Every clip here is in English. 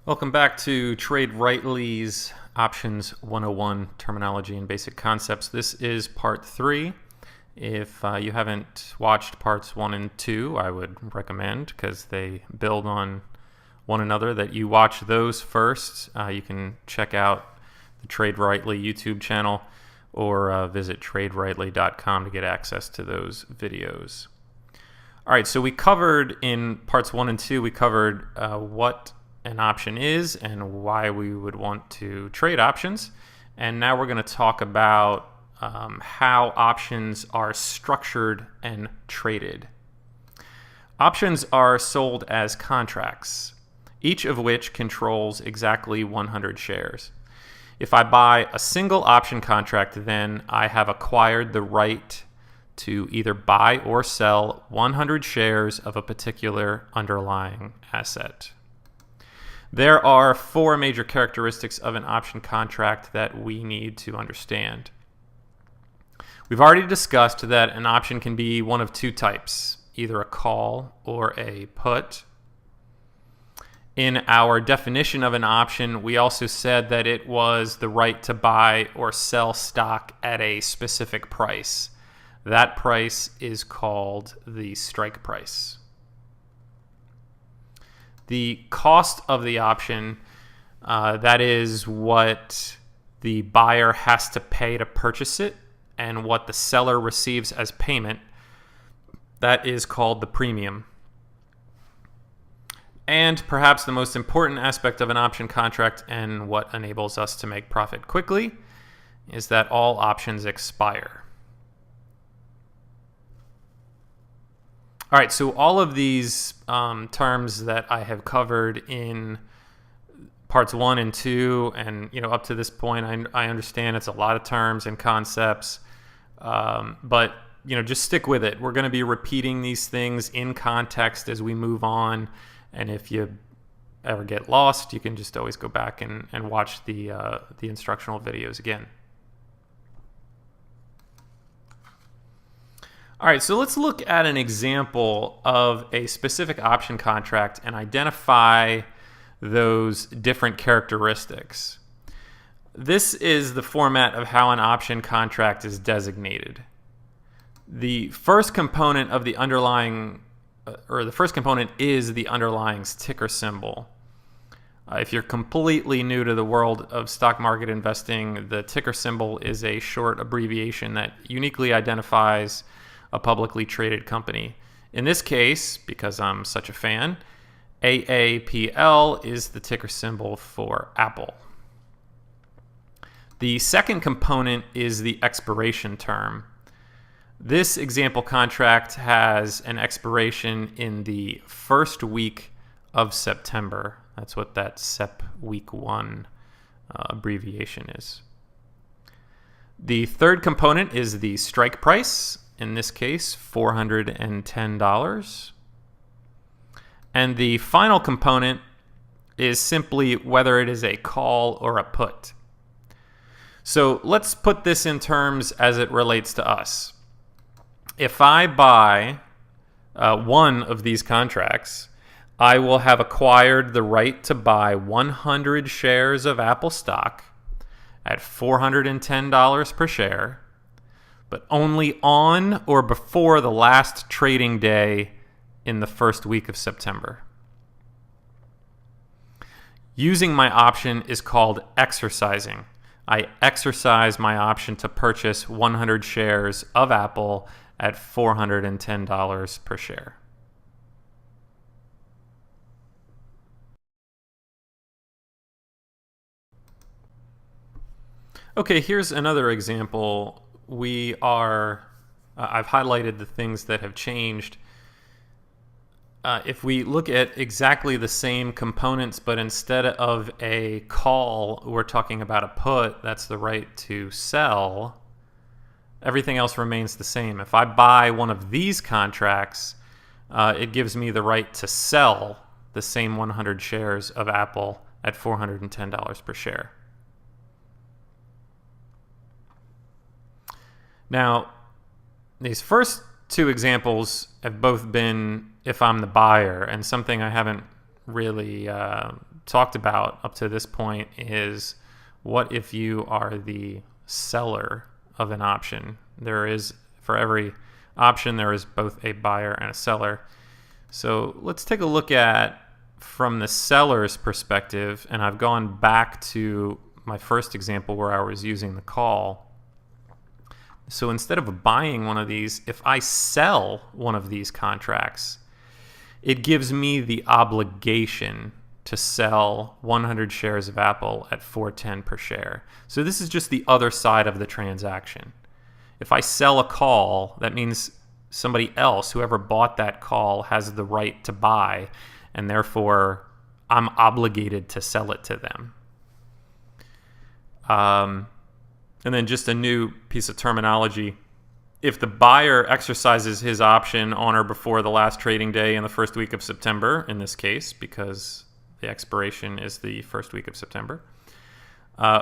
Welcome back to TradeRightly's Options 101 terminology and basic concepts. This is part 3. If you haven't watched parts 1 and 2, I would recommend, because they build on one another, that you watch those first. You can check out the TradeRightly YouTube channel or visit TradeRightly.com to get access to those videos. All right, so we covered in parts 1 and 2, we covered what an option is and why we would want to trade options. And now we're going to talk about how options are structured and traded. Options are sold as contracts, each of which controls exactly 100 shares. If I buy a single option contract, then I have acquired the right to either buy or sell 100 shares of a particular underlying asset. There are 4 major characteristics of an option contract that we need to understand. We've already discussed that an option can be one of 2 types, either a call or a put. In our definition of an option, we also said that it was the right to buy or sell stock at a specific price. That price is called the strike price. The cost of the option, that is what the buyer has to pay to purchase it and what the seller receives as payment, that is called the premium. And perhaps the most important aspect of an option contract and what enables us to make profit quickly is that all options expire. All right, so all of these terms that I have covered in parts 1 and 2, and up to this point, I understand it's a lot of terms and concepts, but just stick with it. We're going to be repeating these things in context as we move on, and if you ever get lost, you can just always go back and watch the instructional videos again. All right, so let's look at an example of a specific option contract and identify those different characteristics. This is the format of how an option contract is designated. The first component of the underlying, the first component is the underlying's ticker symbol. If you're completely new to the world of stock market investing, the ticker symbol is a short abbreviation that uniquely identifies a publicly traded company. In this case, because I'm such a fan, AAPL is the ticker symbol for Apple. The second component is the expiration term. This example contract has an expiration in the first week of September. That's what that SEP week 1 abbreviation is. The third component is the strike price. In this case, $410. And the final component is simply whether it is a call or a put. So let's put this in terms as it relates to us. If I buy one of these contracts, I will have acquired the right to buy 100 shares of Apple stock at $410 per share, but only on or before the last trading day in the first week of September. Using my option is called exercising. I exercise my option to purchase 100 shares of Apple at $410 per share. Okay, here's another example. I've highlighted the things that have changed. If we look at exactly the same components, but instead of a call, we're talking about a put, that's the right to sell, everything else remains the same. If I buy one of these contracts, it gives me the right to sell the same 100 shares of Apple at $410 per share. Now, these first 2 examples have both been if I'm the buyer, and something I haven't really talked about up to this point is, what if you are the seller of an option? There is, for every option, there is both a buyer and a seller. So let's take a look at from the seller's perspective, and I've gone back to my first example where I was using the call. So instead of buying one of these, if I sell one of these contracts, it gives me the obligation to sell 100 shares of Apple at $4.10 per share. So this is just the other side of the transaction. If I sell a call, that means somebody else, whoever bought that call, has the right to buy, and therefore I'm obligated to sell it to them. And then just a new piece of terminology. If the buyer exercises his option on or before the last trading day in the first week of September, in this case, because the expiration is the first week of September,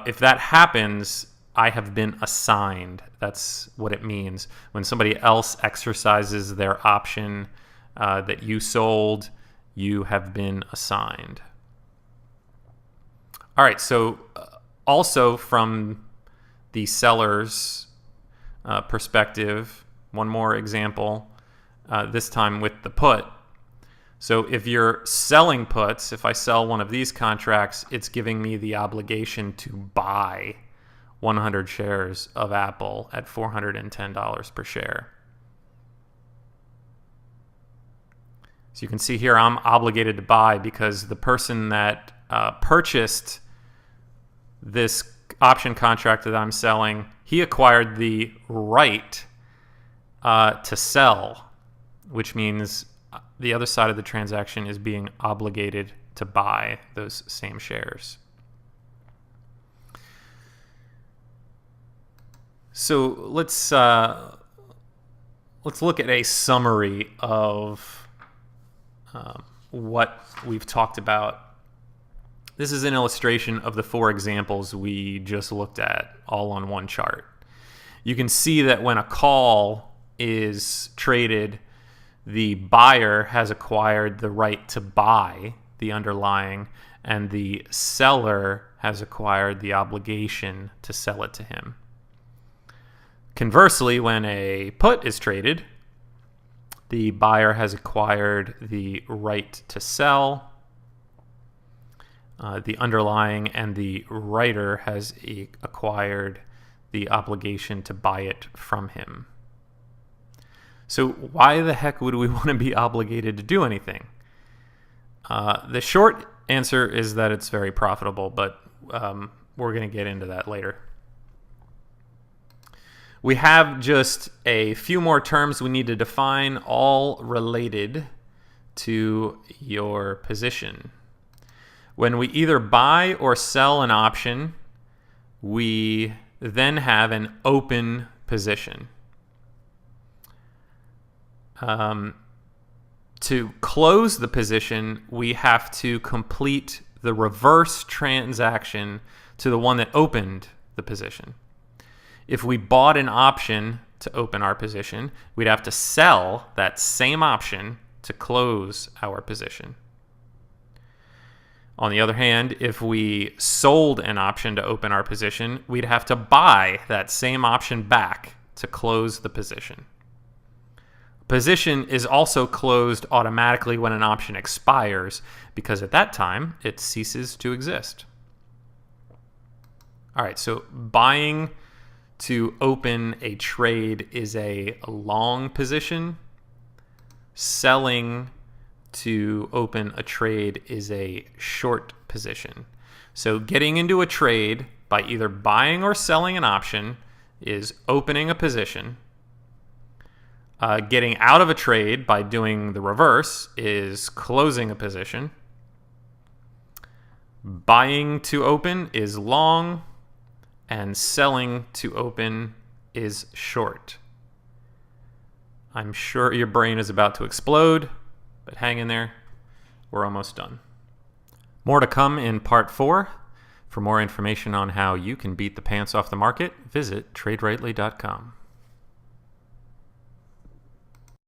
if that happens, I have been assigned. That's what it means. When somebody else exercises their option that you sold, you have been assigned. All right, so also from the seller's perspective, one more example, this time with the put. So if you're selling puts, if I sell one of these contracts, it's giving me the obligation to buy 100 shares of Apple at $410 per share. So you can see here I'm obligated to buy because the person that purchased this option contract that I'm selling, he acquired the right to sell, which means the other side of the transaction is being obligated to buy those same shares. So let's look at a summary of what we've talked about. This is an illustration of the 4 examples we just looked at, all on one chart. You can see that when a call is traded, the buyer has acquired the right to buy the underlying, and the seller has acquired the obligation to sell it to him. Conversely, when a put is traded, the buyer has acquired the right to sell the underlying, and the writer has acquired the obligation to buy it from him. So why the heck would we want to be obligated to do anything? The short answer is that it's very profitable, but we're going to get into that later. We have just a few more terms we need to define, all related to your position. When we either buy or sell an option, we then have an open position. To close the position, we have to complete the reverse transaction to the one that opened the position. If we bought an option to open our position, we'd have to sell that same option to close our position. On the other hand, if we sold an option to open our position, we'd have to buy that same option back to close the position. Position is also closed automatically when an option expires, because at that time it ceases to exist. All right, so buying to open a trade is a long position. Selling to open a trade is a short position. So getting into a trade by either buying or selling an option is opening a position. Getting out of a trade by doing the reverse is closing a position. Buying to open is long, and selling to open is short. I'm sure your brain is about to explode, but hang in there. We're almost done. More to come in part 4. For more information on how you can beat the pants off the market, visit TradeRightly.com.